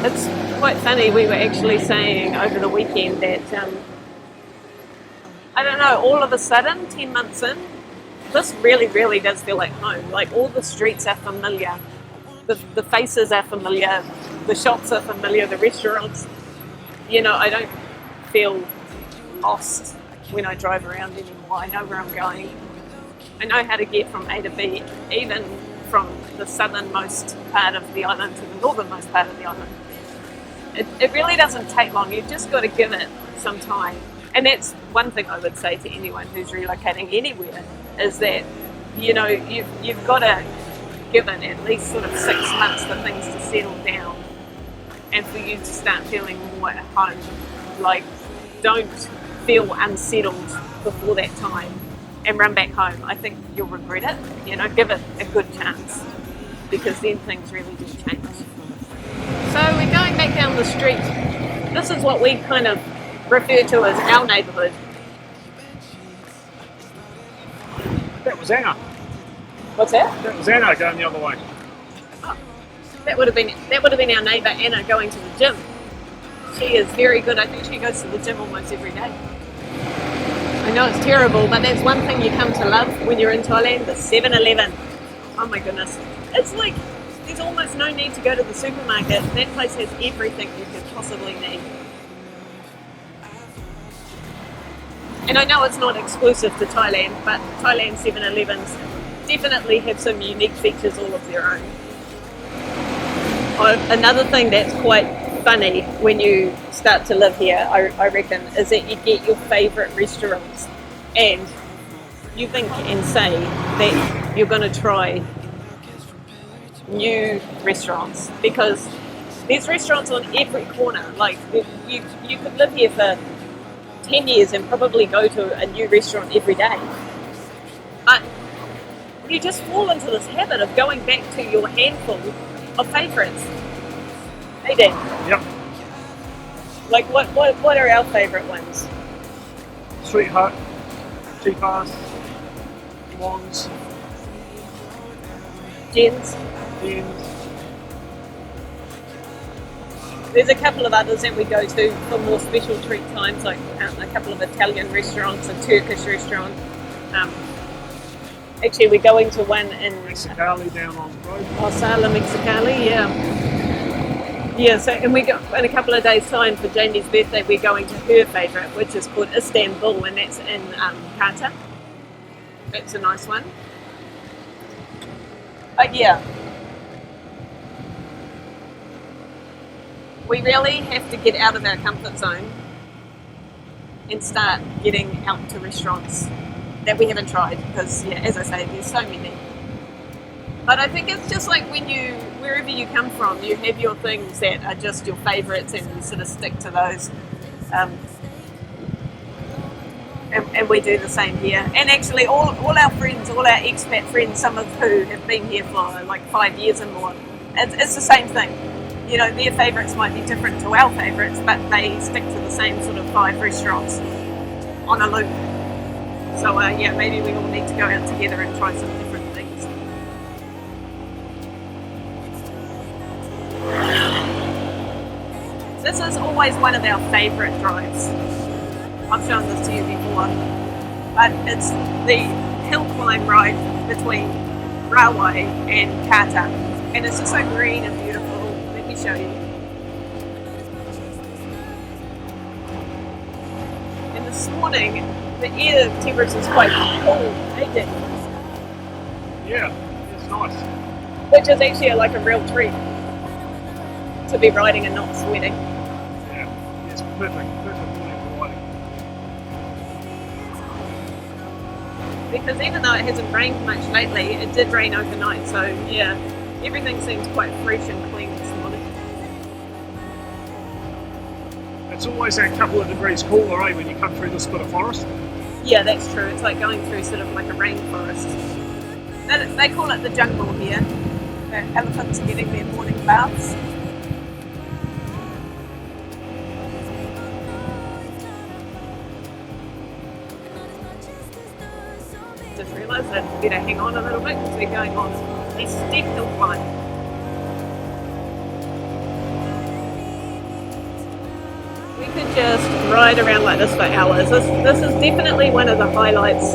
It's quite funny. We were actually saying over the weekend that I don't know. All of a sudden, 10 months in, this really, really does feel like home. Like all the streets are familiar, the faces are familiar, the shops are familiar, the restaurants. I don't feel lost when I drive around anymore. I know where I'm going. I know how to get from A to B, even from the southernmost part of the island to the northernmost part of the island. It really doesn't take long. You've just got to give it some time. And that's one thing I would say to anyone who's relocating anywhere is that, you've got to give it at least sort of 6 months for things to settle down and for you to start feeling more at home. Like, don't feel unsettled before that time and run back home. I think you'll regret it. Give it a good chance because then things really do change. So we're going back down the street. This is what we kind of refer to as our neighbourhood. That was Anna. What's that? That was Anna going the other way. Oh, that would have been our neighbour Anna going to the gym. She is very good. I think she goes to the gym almost every day. I know it's terrible, but that's one thing you come to love when you're in Thailand, the 7-Eleven. Oh my goodness. It's like there's almost no need to go to the supermarket. That place has everything you could possibly need. And I know it's not exclusive to Thailand, but Thailand 7-Elevens definitely have some unique features all of their own. Another thing that's quite funny when you start to live here, I reckon, is that you get your favourite restaurants and you think and say that you're going to try new restaurants because there's restaurants on every corner. Like you could live here for 10 years and probably go to a new restaurant every day. But you just fall into this habit of going back to your handful of favourites. Hey Dan. Yep. Like what are our favourite ones? Sweetheart, Cheapass, Wands, Jen's. There's a couple of others that we go to for more special treat times, like a couple of Italian restaurants, a Turkish restaurant. Actually, we're going to one in Mexicali down on the road. Sala Mexicali, yeah. Yeah, so and we go in a couple of days' time for Jamie's birthday. We're going to her favourite, which is called Istanbul, and that's in Qatar. That's a nice one. But yeah, we really have to get out of our comfort zone and start getting out to restaurants that we haven't tried because, yeah, as I say, there's so many. But I think it's just like wherever you come from, you have your things that are just your favourites and you sort of stick to those. And we do the same here. And actually all our friends, all our expat friends, some of who have been here for like 5 years and more, it's the same thing. Their favourites might be different to our favourites, but they stick to the same sort of 5 restaurants on a loop. So yeah, maybe we all need to go out together and try some different things. This is always one of our favourite drives. I've shown this to you before, but it's the hill climb ride between Rawai and Qatar, and it's just so green and beautiful. Let me show you. And this morning, the air temperature is quite cool, ain't it? Yeah, it's nice. Which is actually like a real treat to be riding and not sweating. Yeah, it's perfect morning for riding. Because even though it hasn't rained much lately, it did rain overnight, so yeah, everything seems quite fresh and clean this morning. It's always a couple of degrees cooler, when you come through this bit of forest. Yeah, that's true. It's like going through sort of like a rainforest. They call it the jungle here. The elephants are getting their morning baths. Just realised that I better hang on a little bit because we're going on a steep hill climb. We could just ride around like this for hours. This is definitely one of the highlights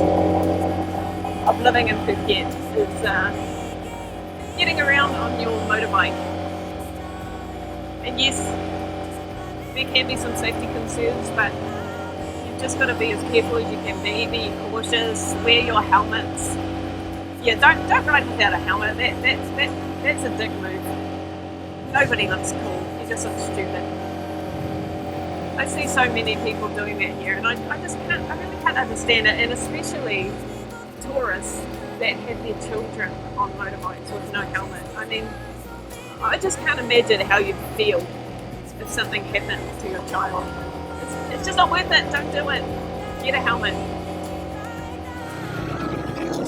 of living in Phuket, is getting around on your motorbike. And yes, there can be some safety concerns, but you've just got to be as careful as you can be cautious, wear your helmets. Yeah, don't ride without a helmet. That's a dick move. Nobody looks cool. You just look stupid. I see so many people doing that here, and I really can't understand it, and especially tourists that have their children on motorbikes with no helmet. I mean, I just can't imagine how you'd feel if something happened to your child. It's just not worth it. Don't do it. Get a helmet.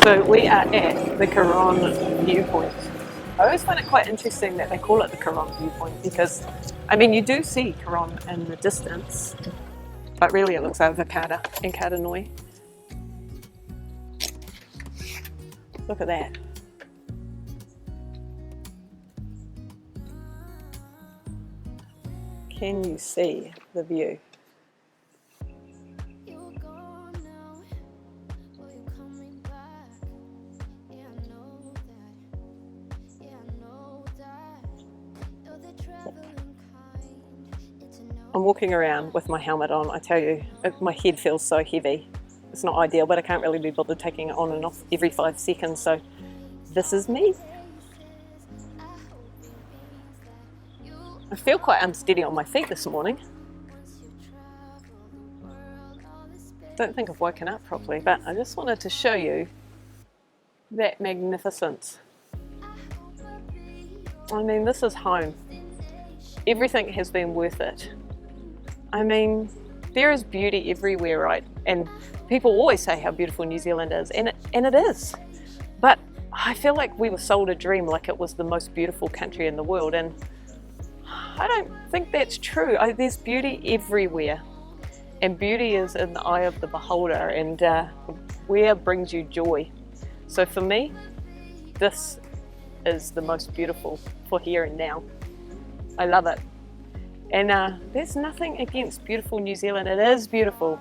So we are at the Coron viewpoint. I always find it quite interesting that they call it the Coron viewpoint, because, I mean, you do see Coron in the distance, but really it looks over Kata and Karanui. Look at that. Can you see the view? I'm walking around with my helmet on. I tell you, my head feels so heavy. It's not ideal, but I can't really be bothered taking it on and off every 5 seconds, so this is me. I feel quite unsteady on my feet this morning. Don't think I've woken up properly, but I just wanted to show you that magnificence. I mean, this is home. Everything has been worth it. I mean, there is beauty everywhere, right? And people always say how beautiful New Zealand is, and it is. But I feel like we were sold a dream like it was the most beautiful country in the world, and I don't think that's true. There's beauty everywhere, and beauty is in the eye of the beholder, and where brings you joy. So for me, this is the most beautiful for here and now. I love it. And there's nothing against beautiful New Zealand. It is beautiful.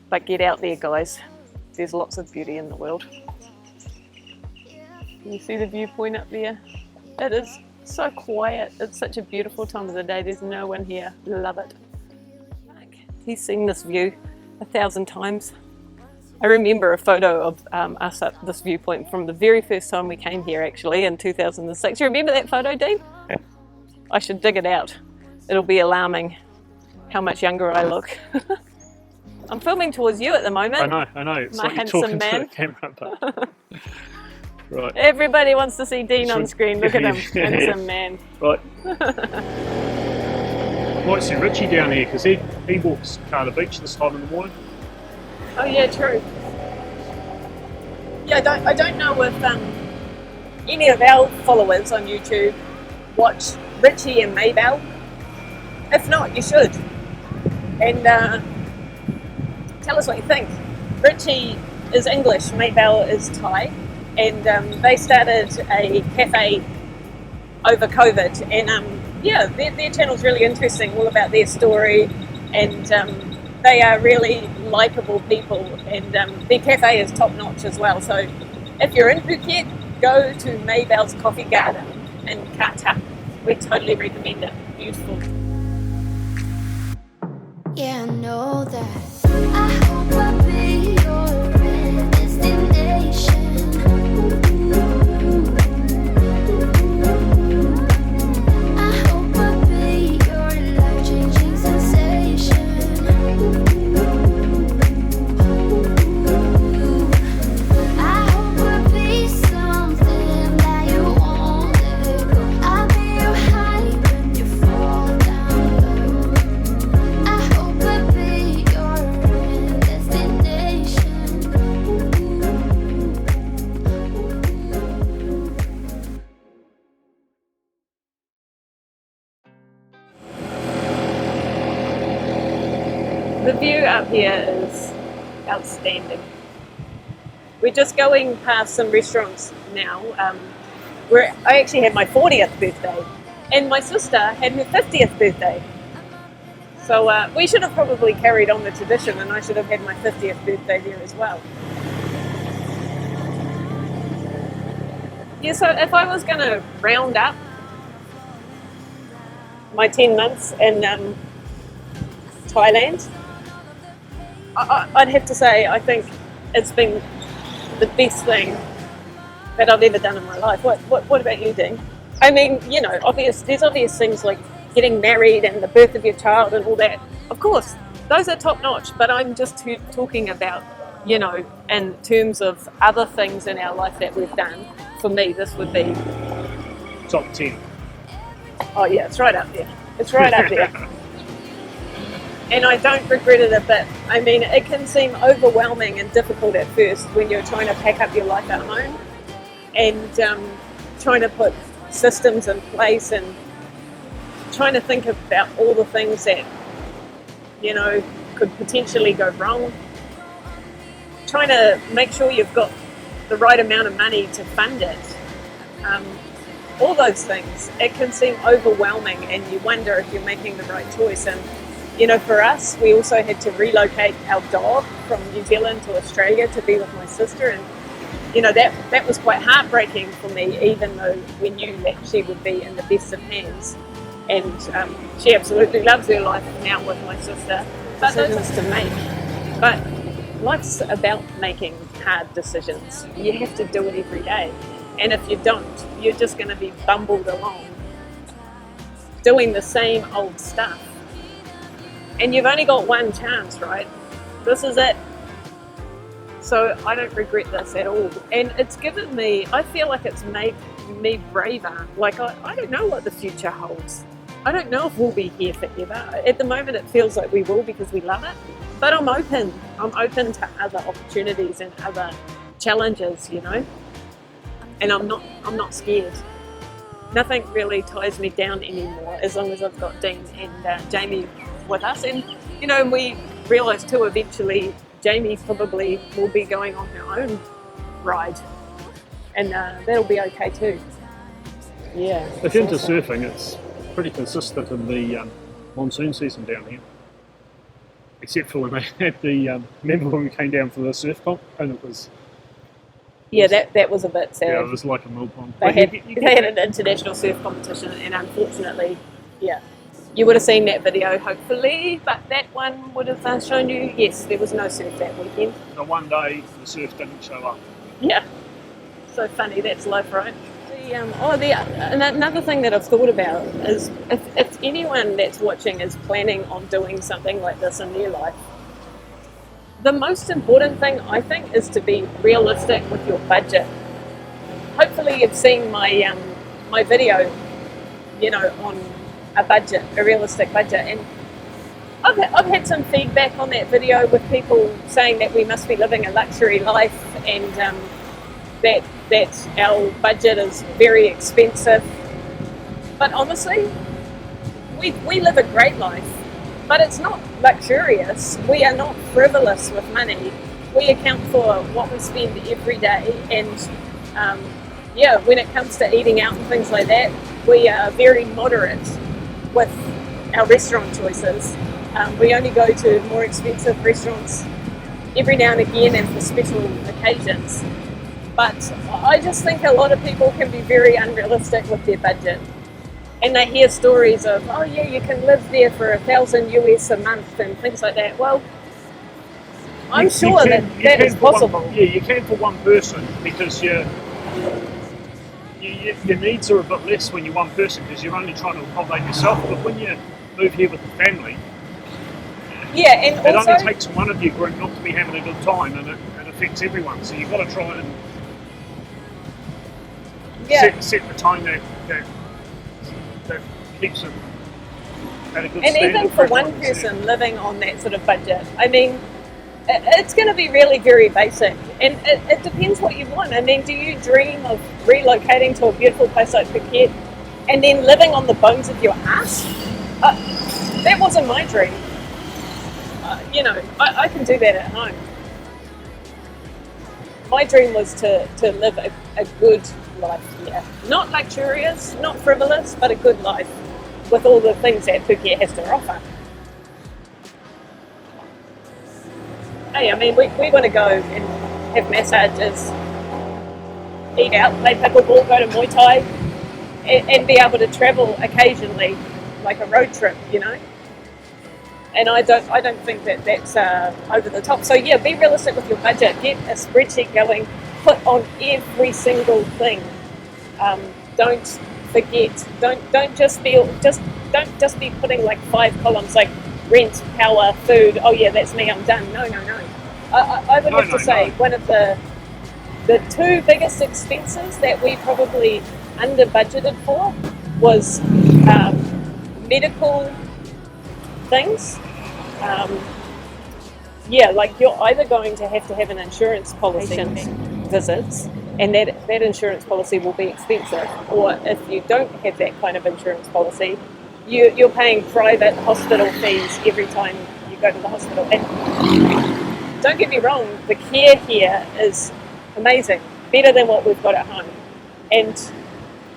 But get out there, guys. There's lots of beauty in the world. Can you see the viewpoint up there? It is so quiet. It's such a beautiful time of the day. There's no one here. Love it. He's seen this view 1,000 times. I remember a photo of us at this viewpoint from the very first time we came here, actually, in 2006. You remember that photo, Dean? Yeah. I should dig it out. It'll be alarming how much younger I look. I'm filming towards you at the moment. I know. It's my like you're handsome talking man. to the camera, but... Right. Everybody wants to see Dean on screen. Look at him, Yeah. handsome man. Right. Might see Richie down here, because he walks Carter Beach this time in the morning. Oh yeah, true. Yeah, I don't know if any of our followers on YouTube watch Richie and Maybell. If not, you should. And tell us what you think. Richie is English, Maybell is Thai, and they started a cafe over COVID, and yeah, their channel's really interesting, all about their story, and they are really likeable people, and their cafe is top notch as well. So if you're in Phuket, go to Maybell's Coffee Garden in Kata. We totally recommend it. Beautiful. Yeah, I know that. I hope I'll be your destination. I hope I'll be your life-changing sensation. I hope I'll be something that you won't let go. I'll be your high when you fall down low. I hope I'll be your destination. The view up here is outstanding. We're just going past some restaurants now. I actually had my 40th birthday, and my sister had her 50th birthday. So we should have probably carried on the tradition, and I should have had my 50th birthday there as well. Yeah, so if I was going to round up my 10 months in Thailand, I'd have to say I think it's been the best thing that I've ever done in my life. What about you, Dean? I mean, you know, there's obvious things like getting married and the birth of your child and all that. Of course, those are top notch, but I'm just talking about, you know, in terms of other things in our life that we've done. For me, this would be Top 10. Oh yeah, it's right up there. It's right up there. And I don't regret it a bit. I mean, it can seem overwhelming and difficult at first when you're trying to pack up your life at home and trying to put systems in place and trying to think about all the things that, you know, could potentially go wrong. Trying to make sure you've got the right amount of money to fund it. All those things. It can seem overwhelming and you wonder if you're making the right choice. And, you know, for us, we also had to relocate our dog from New Zealand to Australia to be with my sister. And, you know, that was quite heartbreaking for me, even though we knew that she would be in the best of hands. And she absolutely loves her life now with my sister. But decisions to make. But life's about making hard decisions. You have to do it every day. And if you don't, you're just going to be bumbled along doing the same old stuff. And you've only got one chance, right? This is it. So I don't regret this at all. And it's given me, I feel like it's made me braver. Like I don't know what the future holds. I don't know if we'll be here forever. At the moment it feels like we will because we love it. But I'm open. I'm open to other opportunities and other challenges, you know. And I'm not scared. Nothing really ties me down anymore as long as I've got Dean and Jamie with us. And, you know, we realised too eventually Jamie probably will be going on her own ride. And that'll be okay too. Yeah. If you're into surfing, it's pretty consistent in the monsoon season down here. Except for when they had the, remember when we came down for the surf comp and it was... Yeah, that was a bit sad. Yeah, it was like a mill pond. They had an international surf competition and unfortunately, yeah. You would have seen that video, hopefully, but that one would have shown you, yes, there was no surf that weekend. The one day, the surf didn't show up. Yeah. So funny, that's life, right? Another thing that I've thought about is if anyone that's watching is planning on doing something like this in their life, the most important thing, I think, is to be realistic with your budget. Hopefully you've seen my my video, you know, on a budget, a realistic budget. And I've had some feedback on that video with people saying that we must be living a luxury life and that our budget is very expensive. But honestly, we live a great life. But it's not luxurious. We are not frivolous with money. We account for what we spend every day. And when it comes to eating out and things like that, we are very moderate with our restaurant choices. We only go to more expensive restaurants every now and again and for special occasions. But I just think a lot of people can be very unrealistic with their budget. And they hear stories of, oh yeah, you can live there for $1,000 US a month and things like that. Well, I'm sure that is possible. You can for one person because your needs are a bit less when you're one person because you're only trying to accommodate yourself. But when you move here with the family, and it also, only takes one of your group not to be having a good time, and it affects everyone. So you've got to try and set the time that keeps it at a good and standard. even for one person living on that sort of budget, I mean, it's going to be really very basic, and it depends what you want. I mean, do you dream of relocating to a beautiful place like Phuket and then living on the bones of your ass? That wasn't my dream. You know, I can do that at home. My dream was to live a good life here. Not luxurious, not frivolous, but a good life with all the things that Phuket has to offer. hey, I mean, we want to go and have massages, eat out, play pickleball, go to Muay Thai, and be able to travel occasionally, like a road trip, you know. And I don't think that that's over the top. So yeah, be realistic with your budget. Get a spreadsheet going. Put on every single thing. Don't forget. Don't just be putting like 5 columns like rent, power, food. Oh yeah, that's me. I'm done. No. I would have to say one of the 2 biggest expenses that we probably under budgeted for was medical things. Like you're either going to have an insurance policy visits, and that insurance policy will be expensive, or if you don't have that kind of insurance policy, you're paying private hospital fees every time you go to the hospital. And don't get me wrong, the care here is amazing, better than what we've got at home, and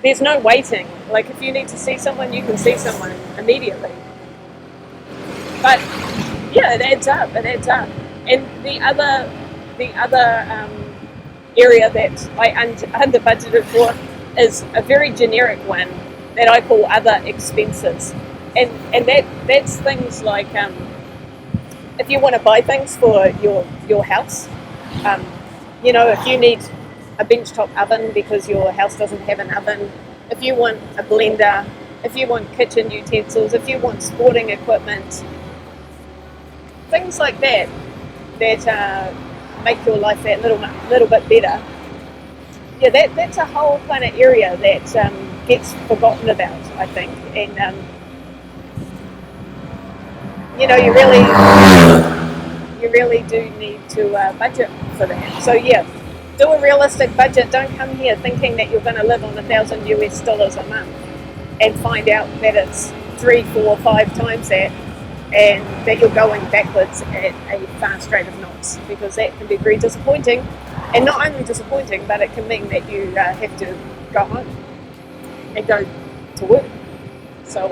there's no waiting. Like if you need to see someone, you can see someone immediately. But yeah, it adds up. And the other area that I under budgeted for is a very generic one that I call other expenses, and that's things like if you want to buy things for your house, if you need a benchtop oven because your house doesn't have an oven, if you want a blender, if you want kitchen utensils, if you want sporting equipment, things like that make your life that little bit better. Yeah, that's a whole kind of area that gets forgotten about, I think, and you really do need to budget for that. So yeah, do a realistic budget. Don't come here thinking that you're going to live on $1,000 a month and find out that it's 3, 4, 5 times that, and that you're going backwards at a fast rate of knots, because that can be very disappointing. And not only disappointing, but it can mean that you have to go home and go to work. So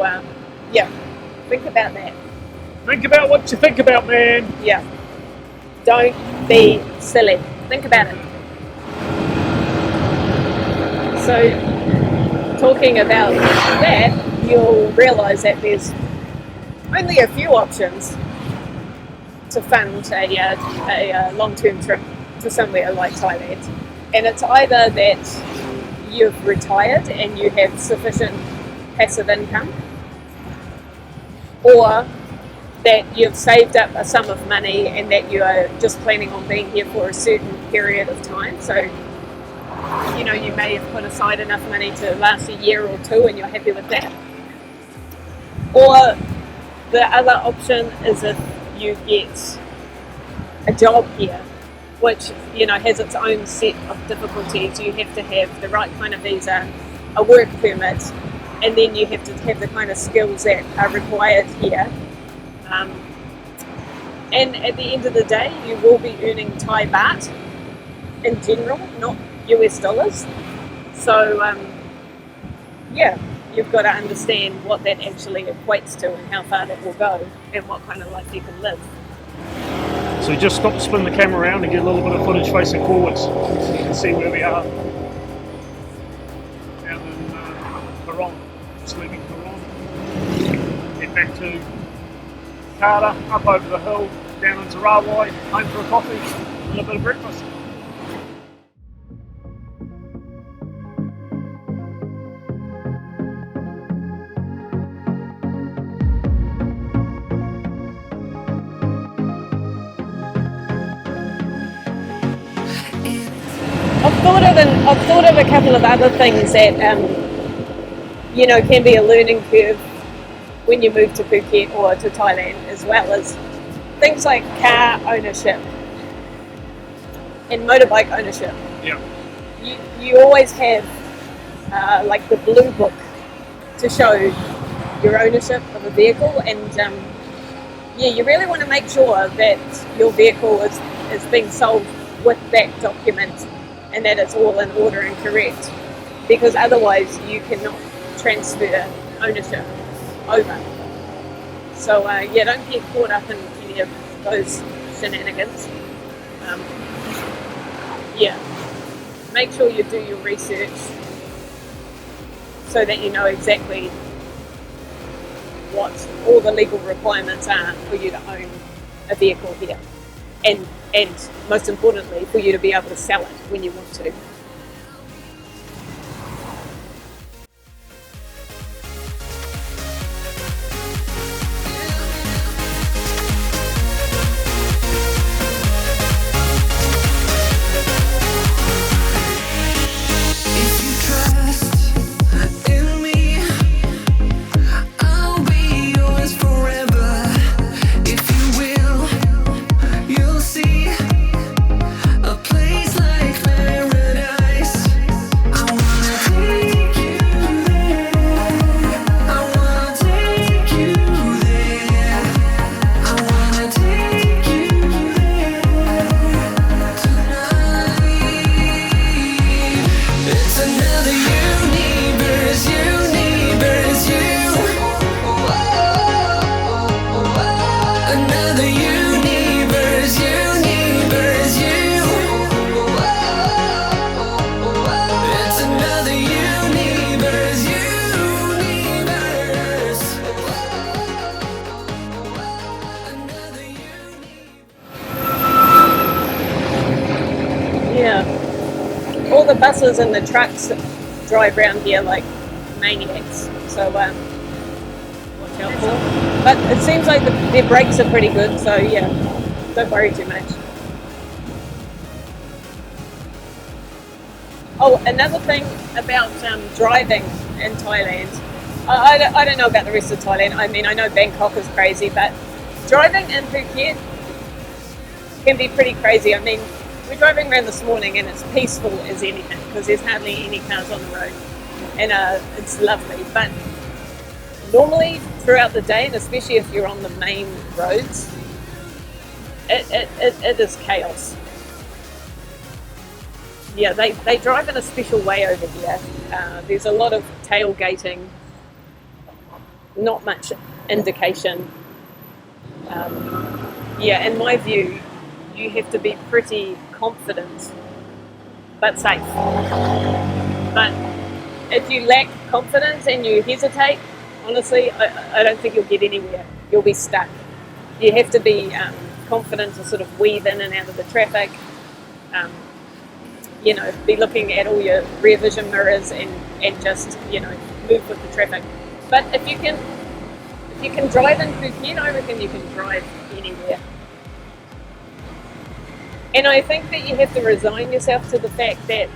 think about that. Think about what you think about, man. Yeah. Don't be silly. Think about it. So, talking about that, you'll realise that there's only a few options to fund a long-term trip to somewhere like Thailand. And it's either that you've retired and you have sufficient passive income, or that you've saved up a sum of money and that you are just planning on being here for a certain period of time. So, you may have put aside enough money to last a year or 2 and you're happy with that. Or the other option is if you get a job here, which has its own set of difficulties. You have to have the right kind of visa, a work permit, and then you have to have the kind of skills that are required here. And at the end of the day, you will be earning Thai baht in general, not US dollars. So you've got to understand what that actually equates to and how far that will go and what kind of life you can live. So just stop, spin the camera around and get a little bit of footage facing forwards so you can see where we are. Down in Perong, just leaving Perong. Head back to Carter, up over the hill, down into Rawai, home for a coffee, and a little bit of breakfast. I've thought of a couple of other things that can be a learning curve when you move to Phuket or to Thailand, as well as things like car ownership and motorbike ownership. Yeah. You always have like the blue book to show your ownership of a vehicle, and you really want to make sure that your vehicle is being sold with that document and that it's all in order and correct, because otherwise you cannot transfer ownership over. So don't get caught up in any of those shenanigans. Um, yeah, make sure you do your research so that you know exactly what all the legal requirements are for you to own a vehicle here, and most importantly, for you to be able to sell it when you want to. If you trust in me, I'll be yours forever. If you will, you'll see a place like paradise. I wanna take you there. I wanna take you there. I wanna take you there tonight. It's another universe, universe, you. Another universe, universe, you. It's another universe, universe. Another universe. Yeah, all the buses and the trucks drive around here like maniacs, so watch out for them. But it seems like their brakes are pretty good, so yeah, don't worry too much. Oh, another thing about driving in Thailand, I don't know about the rest of Thailand. I mean, I know Bangkok is crazy, but driving in Phuket can be pretty crazy. I mean, we're driving around this morning and it's peaceful as anything because there's hardly any cars on the road, and it's lovely. But normally throughout the day, and especially if you're on the main roads, it is chaos. Yeah, they drive in a special way over here. There's a lot of tailgating, not much indication. Yeah, in my view, you have to be pretty confident but safe. But if you lack confidence and you hesitate, honestly, I don't think you'll get anywhere. You'll be stuck. You have to be confident to sort of weave in and out of the traffic. You know, be looking at all your rear vision mirrors and just, you know, move with the traffic. But if you can drive in Phuket, I reckon you can drive anywhere. And I think that you have to resign yourself to the fact that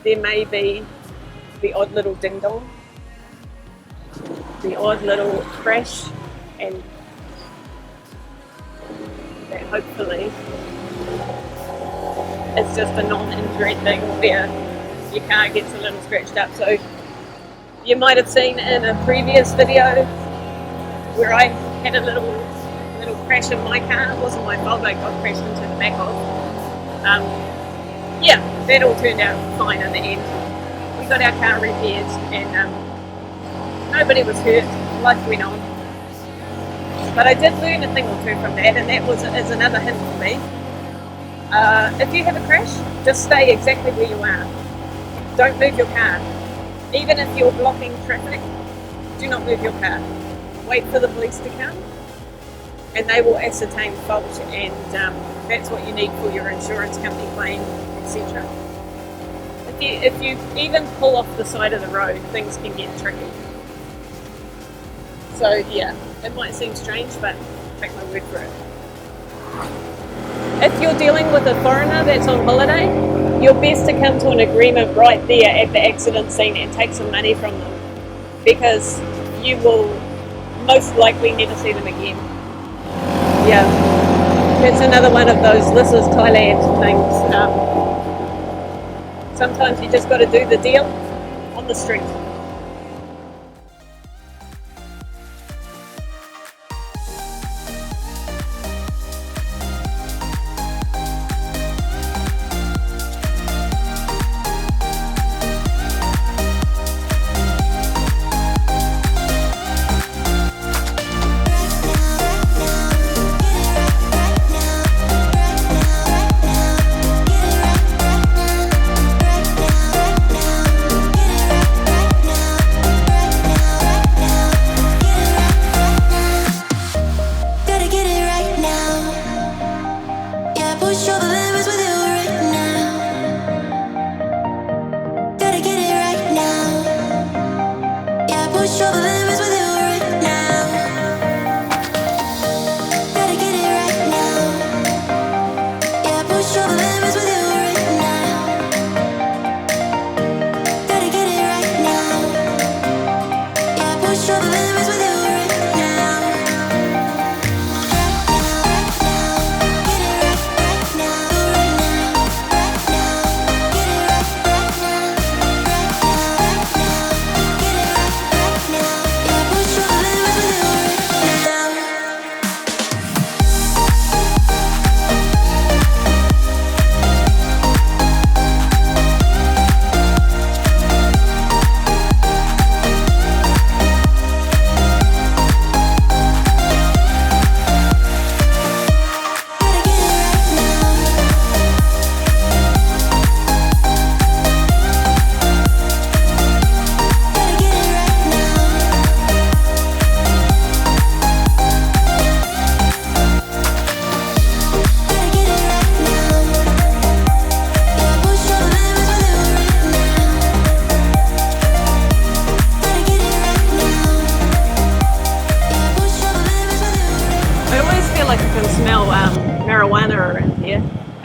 there may be the odd little ding dong, the odd little crash, and that hopefully it's just a non-injury thing where your car gets a little scratched up. So you might have seen in a previous video where I had a little crash in my car. It wasn't my fault, I got crashed into the back of. Yeah, that all turned out fine in the end. We got our car repaired and nobody was hurt. Life went on. But I did learn a thing or two from that, and that is another hint for me. If you have a crash, just stay exactly where you are. Don't move your car. Even if you're blocking traffic, do not move your car. Wait for the police to come and they will ascertain fault, and that's what you need for your insurance company claim, etc. If you even pull off the side of the road, things can get tricky. So yeah, it might seem strange, but take my word for it. If you're dealing with a foreigner that's on holiday, you're best to come to an agreement right there at the accident scene and take some money from them, because you will most likely never see them again. Yeah, that's another one of those "this is Thailand" things. Sometimes you just got to do the deal on the street.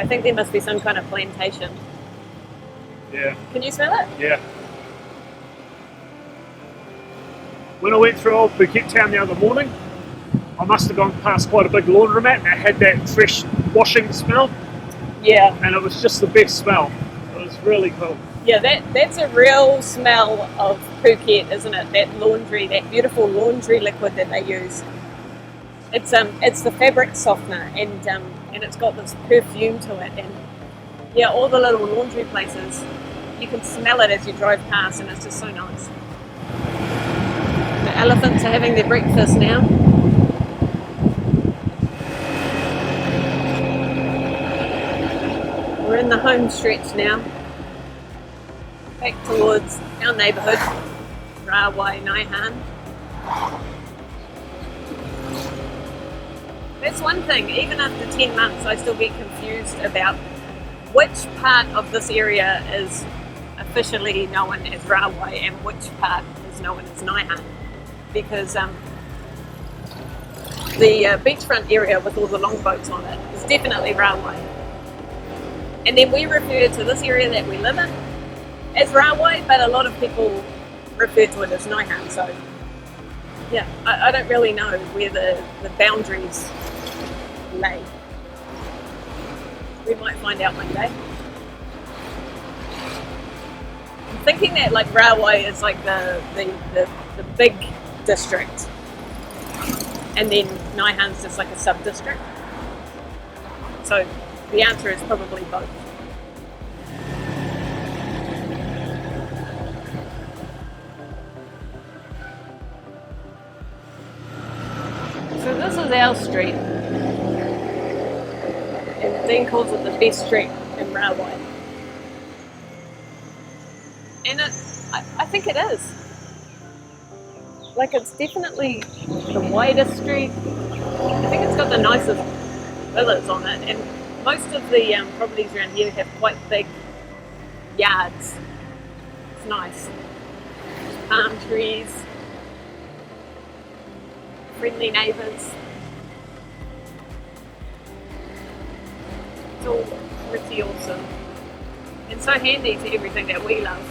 I think there must be some kind of plantation. Yeah, Can you smell it? yeah. When I went through old Phuket town the other morning, I must have gone past quite a big laundromat and it had that fresh washing smell, Yeah. and it was just the best smell. It was really cool. Yeah, that's a real smell of Phuket, isn't it? That laundry, that beautiful laundry liquid that they use. It's the fabric softener, and it's got this perfume to it, and yeah, all the little laundry places, you can smell it as you drive past, and it's just so nice. The elephants are having their breakfast now. We're in the home stretch now. Back towards our neighbourhood, Rawai Naihan. That's one thing, even after 10 months I still get confused about which part of this area is officially known as Rawai and which part is known as Naihan. Because the beachfront area with all the longboats on it is definitely Rawai. And then we refer to this area that we live in as Rawai, but a lot of people refer to it as Naihan. So yeah, I don't really know where the boundaries lay. We might find out one day. I'm thinking that like Rawai is like the big district, and then Naihan's just like a sub-district. So the answer is probably both. So this is our street, and Dean calls it the best street in Rawai. And I think it is. Like, it's definitely the widest street. I think it's got the nicest villas on it, and most of the properties around here have quite big yards. It's nice. Palm trees, friendly neighbours. It's all pretty awesome and so handy to everything that we love.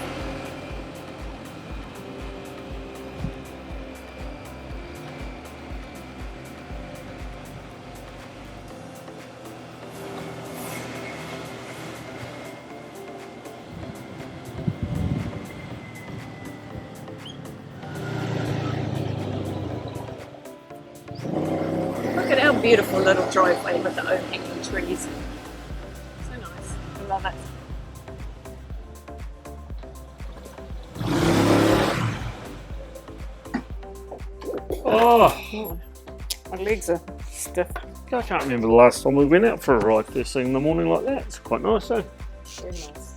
Look at our beautiful little driveway with the overhanging trees. So nice. I love it. Oh, My legs are stiff. I can't remember the last time we went out for a ride first thing in the morning like that. It's quite nice, eh? Very nice.